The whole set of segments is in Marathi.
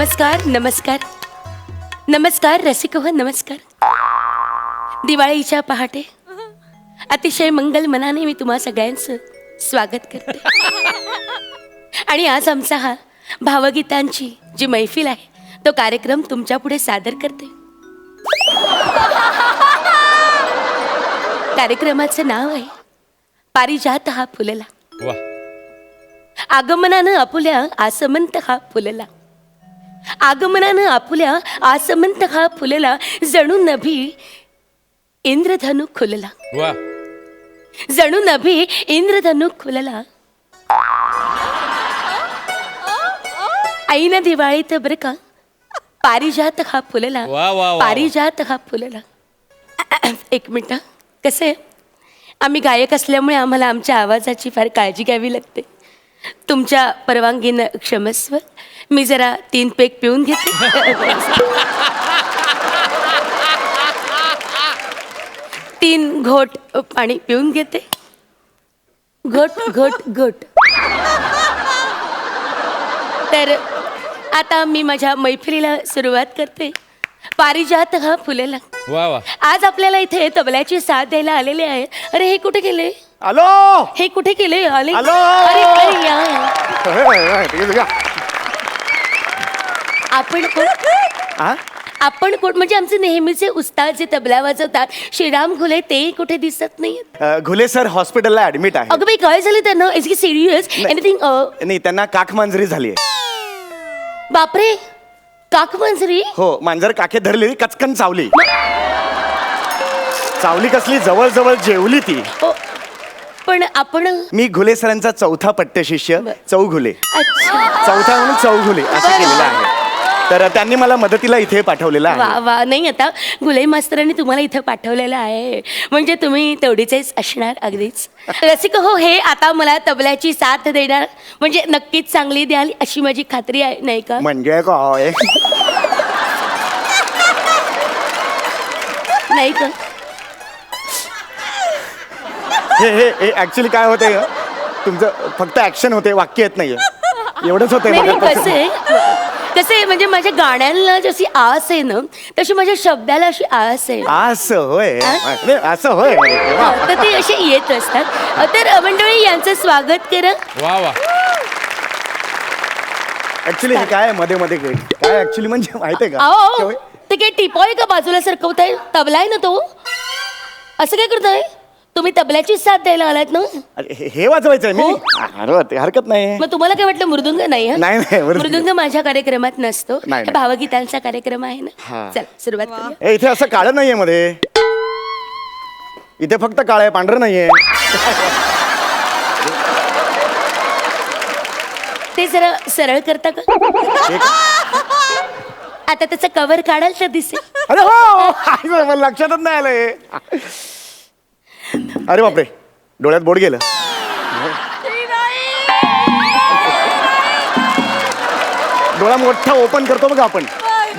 नमस्कार नमस्कार नमस्कार रसिक हो नमस्कार. दिवाळीच्या पहाटे अतिशय मंगल मनाने मी तुम्हा सगळ्यांचं स्वागत करते. आणि आज आमचा हा भावगीतांची जी मैफिल आहे तो कार्यक्रम तुमच्या पुढे सादर करते. कार्यक्रमाचं नाव आहे पारिजात हा फुलला. वा. आगमनानं आपुल्या आसमंत हा फुलला. आगमनानं आपुल्या आसमंत हा फुलला. जणू नभी इंद्रधनु खुलला. वा. जणू नभी इंद्रधनु खुलला. ऐन दिवाळीत बरं का पारिजात हा फुलला. वा, वा, वा. पारिजात हा फुलला. एक मिनिट. कसं आहे आम्ही गायक असल्यामुळे आम्हाला आमच्या आवाजाची फार काळजी घ्यावी लागते. तुमच्या परवानगीनं क्षमस्व. मी जरा 3 पेग पिऊन घेते. 3 घोट पाणी पिऊन घेते. घोट घोट घोट. तर आता मी माझ्या मैफिलीला सुरुवात करते. पारिजात हा फुलेला. वा वा. आज आपल्याला इथे तबल्याची साथ द्यायला आलेले आहे. अरे हे कुठे गेले? हॅलो. हे कुठे गेले? आले. हॅलो. अरे अरे या. आपण कोण? हा? आपण कोण? म्हणजे आमचे नेहमीचे उस्ताद जे तबला वाजवतात श्रीराम घुले ते कुठे दिसत नाही. घुले सर हॉस्पिटलला ऍडमिट आहे. अगं बाई काय झालं त्यांना? इज की सिरियस एनिथिंग? नाही, त्यांना काख मांजरी झाली आहे. बापरे, काक मांजरी? हो, मांजर काखे धरलेली कचकन चावली. चावली कसली? जवळ जवळ जेवली ती. ओ, पण आपण मी घुले सरांचा चौथा पट्ट शिष्य चौघुले. अच्छा. चौथा म्हणून चौघुले असं बरं. केलेलं आहे. तर त्यांनी मला मदतीला इथे पाठवलेलं वा आहे. वा. नाही आता गुले मास्तरांनी तुम्हाला इथं पाठवलेलं आहे म्हणजे तुम्ही तेवढीचेच असणार अगदीच. रसिक हो, हे आता मला तबल्याची साथ देणार म्हणजे नक्कीच चांगली द्याल अशी माझी खात्री आहे, नाही का? म्हणजे काय? नाही का? हे ऍक्च्युली काय होतंय तुमचं फक्त ऍक्शन होते, वाक्य येत नाहीये. एवढंच होतंय. नाही माझ्या कसं आहे कसं आहे म्हणजे माझ्या गाण्यांना जशी आस आहे ना तशी माझ्या शब्दाला अशी आस आहे. असं होय. अरे, असं होय. हो, तर ते असे येत असतात. तर मंडळी यांचं स्वागत करा. वा वा. ऍक्च्युली हे काय मध्ये मध्ये काय ऍक्च्युली म्हणजे माहितीये अहो का? ते काय टिपॉय का बाजूला सरकवताय? तबला आहे ना तो. असं काय करताय तुम्ही? तबल्याची साथ द्यायला आलात ना? अरे, हे वाजवायचंय मी. हो. अरे, ते हरकत नाही. मग तुम्हाला काय वाटलं मृदुंग नाही? हं? नाही, नाही, मृदुंग माझ्या कार्यक्रमात नसतो. नाही, हे भावगीतांचा कार्यक्रम आहे ना. हा. चल सुरुवात करूया. इथे असं काळं नाहीये मध्ये. इथे फक्त काळं आहे, पांढरं नाहीये. ते जरा सरळ करता का? आता त्याचं कव्हर काढाल तर दिसेल. अरे हो, मला लक्षातच नाही आलंय. अरे बापरे, डोळ्यात बोट गेलं. डोळा मोठा ओपन करतो बघा आपण,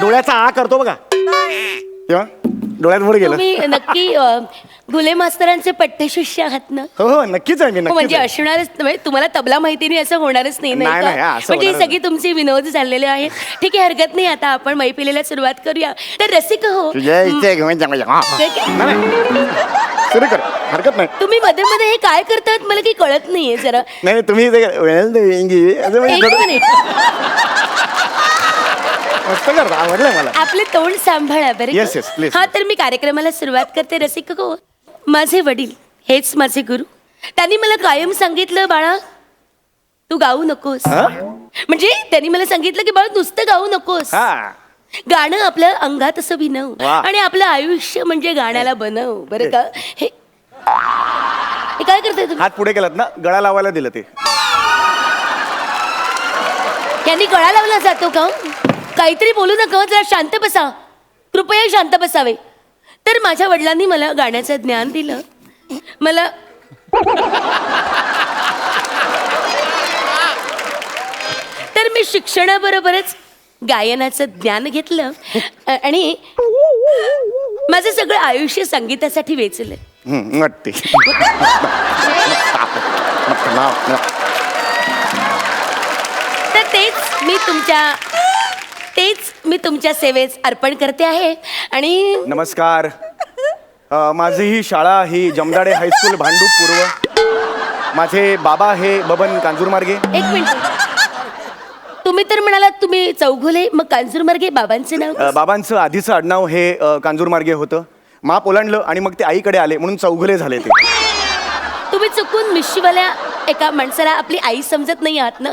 डोळ्याचा आ करतो बघा तेव्हा डोळ्यात बोट गेलं. तुम्ही नक्की गुले मास्तरांचे पट्टशिष्य आहात ना? हो हो, नक्कीच आहे मी. हो, नक्कीच म्हणजे आहे. असणारच म्हणजे तुम्हाला तबला माहिती नाही असं होणारच नाही, नाही, नाही नाही, का? असं म्हणजे ही होणारच सगळी तुमची विनोद झालेले आहेत. ठीक आहे, हरकत नाही. आता आपण मैफिलीला सुरुवात करूया. तर रसिक हो, तुझ्या इथे घेऊन जा म्हणजे. हा, हा. काय काय? नाही, नाही. सुरू कर, हरकत नाही. तुम्ही मध्ये मध्ये हे काय करतात मला काही कळत नाहीये जरा. नाही नाही, तुम्ही इथे वेळ देईंगी असं म्हणजे एक थोडं मिनिट, मस्त करता, आवडलंय मला. आपले तोंड सांभाळा बरं Yes, का? yes, please. हा, तर मी कार्यक्रमाला सुरुवात करते. रसिक हो, माझे वडील हेच माझे गुरु. त्यांनी मला कायम सांगितलं, बाळा तू गाऊ नकोस. हा? म्हणजे त्यांनी मला सांगितलं की बाळा नुसतं गाऊ नकोस, हा. गाणं आपल्या अंगात असं भिनव वा. आणि आपलं आयुष्य म्हणजे गाण्याला बनव बरं का? हे हे काय करताय तुम्ही? हात पुढे केलात ना, गळा लावायला दिलं ते. यांनी गळा लावला जातो का? काहीतरी बोलू नका, जरा शांत बसा, कृपया शांत बसावे. तर माझ्या वडिलांनी मला गाण्याचं ज्ञान दिलं. मला तर मी शिक्षणाबरोबरच गायनाचं ज्ञान घेतलं आणि माझं सगळं आयुष्य संगीतासाठी वेचलं. वाटते. तर तेच मी तुमच्या तेच मी तुमच्या सेवेत अर्पण करते आहे. आणि नमस्कार. माझी ही शाळा ही जमदाडे हायस्कूल भांडूप पूर्व. माझे बाबा हे बबन कांजूरमार्गे. एक मिनिट, तुम्ही तर म्हणालात तुम्ही चौघुले, मग कांजूरमार्गे बाबांचे नाव कसं? बाबांचं आधीचं आडनाव हे कांजूरमार्गे होतं. माप ओलांडलं आणि मग ते आईकडे आले म्हणून चौघुले झाले ते. तुम्ही चुकून मिशीवाल्या एका माणसाला आपली आई समजत नाही आहात ना?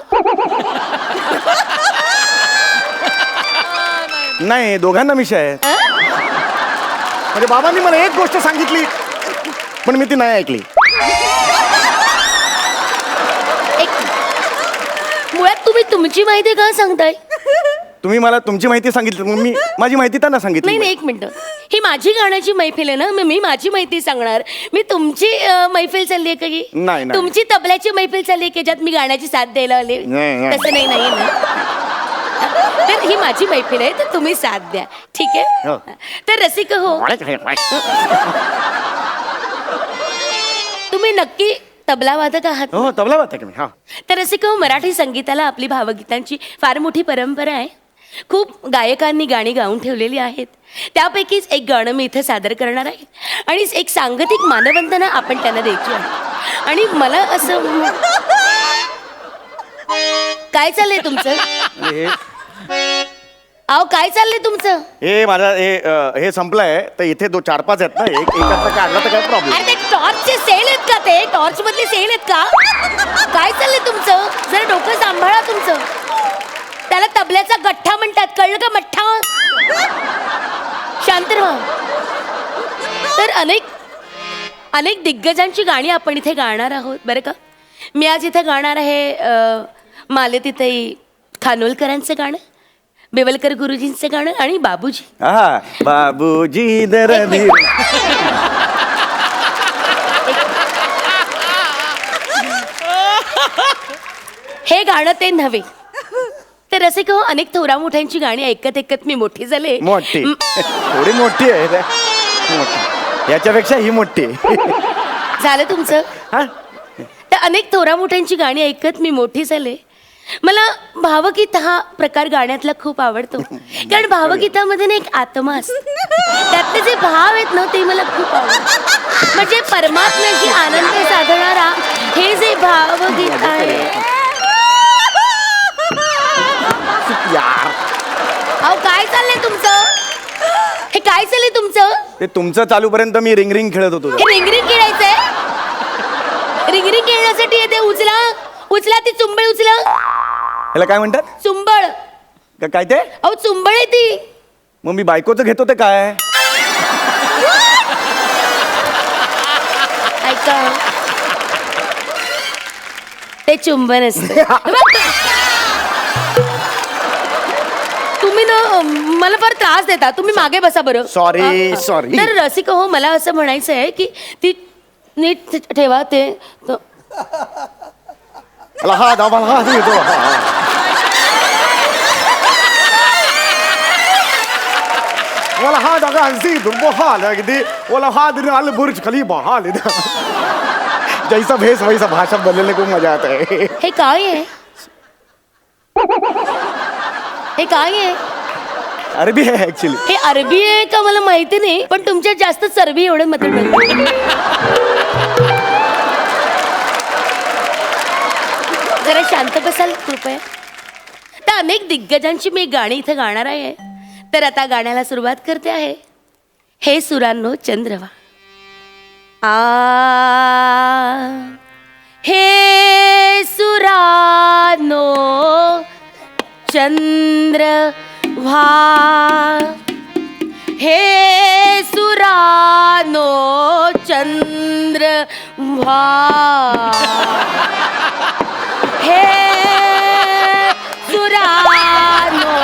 नाही, दोघांना मिशा आहेत. म्हणजे बाबांनी मला एक गोष्ट सांगितली पण मी ती नाही ऐकली. मुळात तुम्ही तुमची माहिती का सांगताय? तुम्ही मला तुमची माहिती सांगितली मग मी माझी माहिती त्यांना सांगितली. नाही, एक मिनिट, ही माझी गाण्याची मैफिल आहे ना, मग मी माझी माहिती सांगणार. मी तुमची मैफिल चालली आहे का ही? नाही. तुमची तबल्याची मैफिल चालली आहे की ज्यात मी गाण्याची साथ द्यायला आले? नाही. तसं नाही ना. तर ही माझी मैफिल आहे, तर तुम्ही साथ द्या, ठीक आहे? तर रसिक हो, तुम्ही नक्की तबला वादक आहात? हो, तबला वादक मी. हा. तर रसिक हो, मराठी संगीताला आपली भावगीतांची फार मोठी परंपरा आहे. खूप गायकांनी गाणी गाऊन ठेवलेली आहेत. त्यापैकीच एक गाणं मी इथं सादर करणार आहे आणि एक सांगतिक मानवंदना आपण त्यांना द्यायची आहे. आणि मला असं, काय चाललंय तुमचं? अहो, काय चाललंय तुमचं? हे माझा हे संपलंय तर इथे 4-5 आहेत ना, एकातला काढला तर काय प्रॉब्लेम. अरे ते टॉर्चचे सेल आहेत का? ते टॉर्च मधले सेल आहेत का? काय चाललंय तुमचं? जरा डोकं सांभाळा तुमचं. त्याला तबल्याचा गठ्ठा म्हणतात, कळलं का? मठ्ठा. शांत राहा. तर अनेक दिग्गजांची गाणी आपण इथे गाणार आहोत बरं का. मी आज इथे गाणार आहे मालतीताई खानोलकरांचं गाणं, बेवलकर गुरुजींचं गाणं आणि बाबूजी. हा, बाबूजी दरदी. हे गाणं ते नव्हे. तर असे हो, अनेक थोरा मोठ्यांची गाणी ऐकत मी मोठी झाले. मोठी, थोडी मोठी आहे रे. मोठी, याच्यापेक्षा ही मोठी. झालं तुमचं? हा. तर अनेक थोरा मोठ्यांची गाणी ऐकत मी मोठी झाले. मला भावगीत हा प्रकार गाण्यातला खूप आवडतो, कारण भावगीतामध्ये ना एक आत्मा असतो. त्यातले जे भाव आहेत ना ते मला खूप आवडतात. म्हणजे परमात्म्याची आनंद साधणारा हे जे भावगीत आहे. अहो, काय चाललंय तुमचं? हे काय चाललंय तुमचं? ते तुमचं चालूपर्यंत मी रिंग खेळत होतो. हे रिंगरिंग खेळायचंय? रिंगरिंग खेळण्यासाठी येते. उचला ती चुंबळ, उचला. ह्याला काय म्हणतात? चुंबळ. काय ते? अहो, चुंबळ आहे ती. मग मी बायकोचं घेतो ते काय? ऐका, ते चुंबन असतं. तुम्ही ना मला फार त्रास देता. तुम्ही मागे बसा बरं. सॉरी. तर रसिक हो, मला असं म्हणायचं आहे की ती नीट ठेवा ते. हा दाबा, हा येतो. वाला हा दागा हंसी दुर्बो हाल अगदी वाला हा दिन अल बुर्ज खलीफा हाल जैसा भेस वैसा भाषा बोलने को मजा आता है. हे काय आहे? हे काय आहे? अरबी आहे ऍक्च्युली. हे अरबी आहे का मला माहिती नाही, पण तुमच्यात जास्त चरबी एवढं मत. जरा शांत बसाल कृपया. तर अनेक दिग्गजांची मी गाणी इथं गाणार आहे. तर आता गाण्याला सुरुवात करते आहे. हे सुरांनो चंद्रवा. हे सुरानो चंद्रवा. हे सुरानो चंद्रवा. हे सुरानो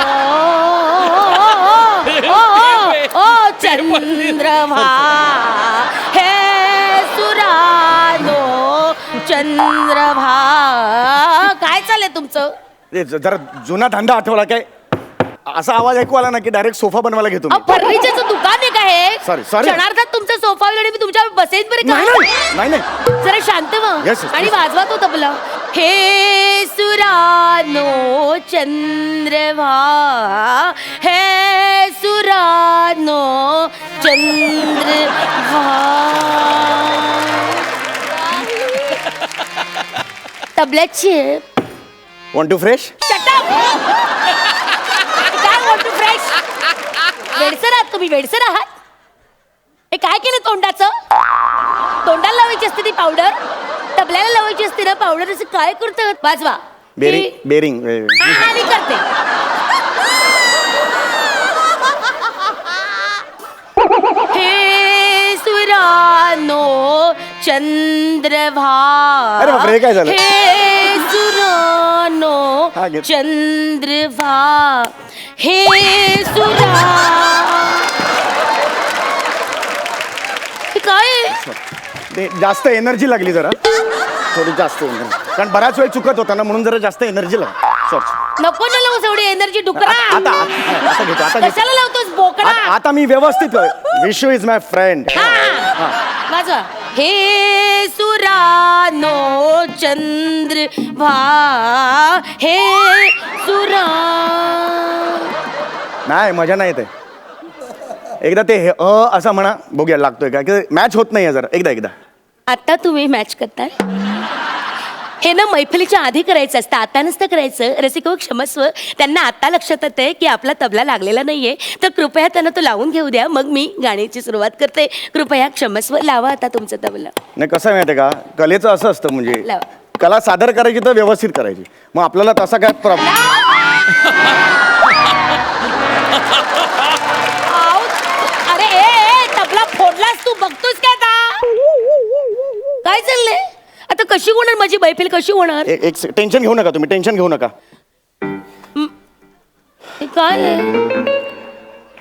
ओ चंद्रवा. हे सुरानो चंद्रभा. काय चाललंय तुमचं? जरा जुना धंदा आठवला काय? असा आवाज ऐकू आला ना की डायरेक्ट सोफा बनवायला घेतो. फर्निचरचं दुकान आहे का हे? सॉरी. क्षणार्धात तुमचा सोफा आणि मी तुमच्या बसेन बरं का? नाही. जरा शांत व्हा Yes, yes, आणि yes. वाजवा तो तबला. हे सुरानो चंद्रभा हे सुरानो चंद्रभा तबल्याची आहे. Want to fresh? Shut up! काय want to fresh? वेडसर आहात तुम्ही, वेडसर आहात. हे काय केलं तोंडाचं? तोंडाला लावायची असते ती पावडर, तबल्याला लावायची असते ना पावडर. असं काय करतं? वाजवा. बेरिंग हा, मी करते. हे सुरानो चंद्रभा अरे बापरे, हे काय झालं? हे सुरानो हा, घे. चंद्रभा हे सुरा हे काय आहे? ते जास्त एनर्जी लागली जरा, थोडी जास्त एनर्जी, कारण बराच वेळ चुकत होता ना, म्हणून जरा जास्त एनर्जी लागली. सॉरी. नको ना लावूस एवढी एनर्जी डुकरा. आता आता घेतो, आता घेतो. कशाला लावतोस बोकडा? आता मी व्यवस्थित. Vishu is my friend. वाजवा. हे सुरानो चंद्रभा हे सुरा नाही, मजा नाही येते. एकदा ते असं म्हणा, बघूया लागतोय का. मॅच होत नाहीये जरा. एकदा आता तुम्ही मॅच करताय. हे ना मैफिलीच्या आधी करायचं असतं, आता नसतं करायचं. रसिको क्षमस्व, त्यांना आता लक्षात येतंय की आपला तबला लागलेला नाहीये, तर कृपया त्यांना तो लावून घेऊ द्या, मग मी गाण्याची सुरुवात करते. कृपया क्षमस्व, लावा आता तुमचा तबला. नाही, कसं आहे माहितीये का, कलेचं असं असतं, म्हणजे लावा. कला सादर करायची तर व्यवस्थित करायची. मग आपल्याला तसा काय प्रॉब्लेम. अरे ए, तबला फोडलास तू, बघतोस काय आता? काय चाललंय आता? कशी होणार माझी मैफिल, कशी होणार? एक टेन्शन घेऊ नका तुम्ही, टेन्शन घेऊ नका. हे काय आहे?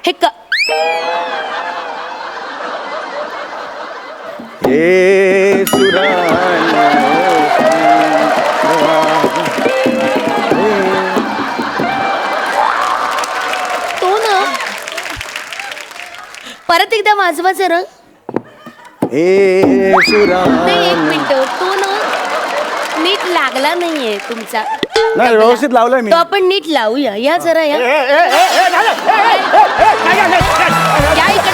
हे का हे तो ना, परत एकदा वाजवा जरा. हे नाही, एक मिनिट, तो ना नीट लागला नाहीये तुमचा. नाही, व्यवस्थित लावलंय मी. तो आपण नीट लावूया. या जरा या. या इथे.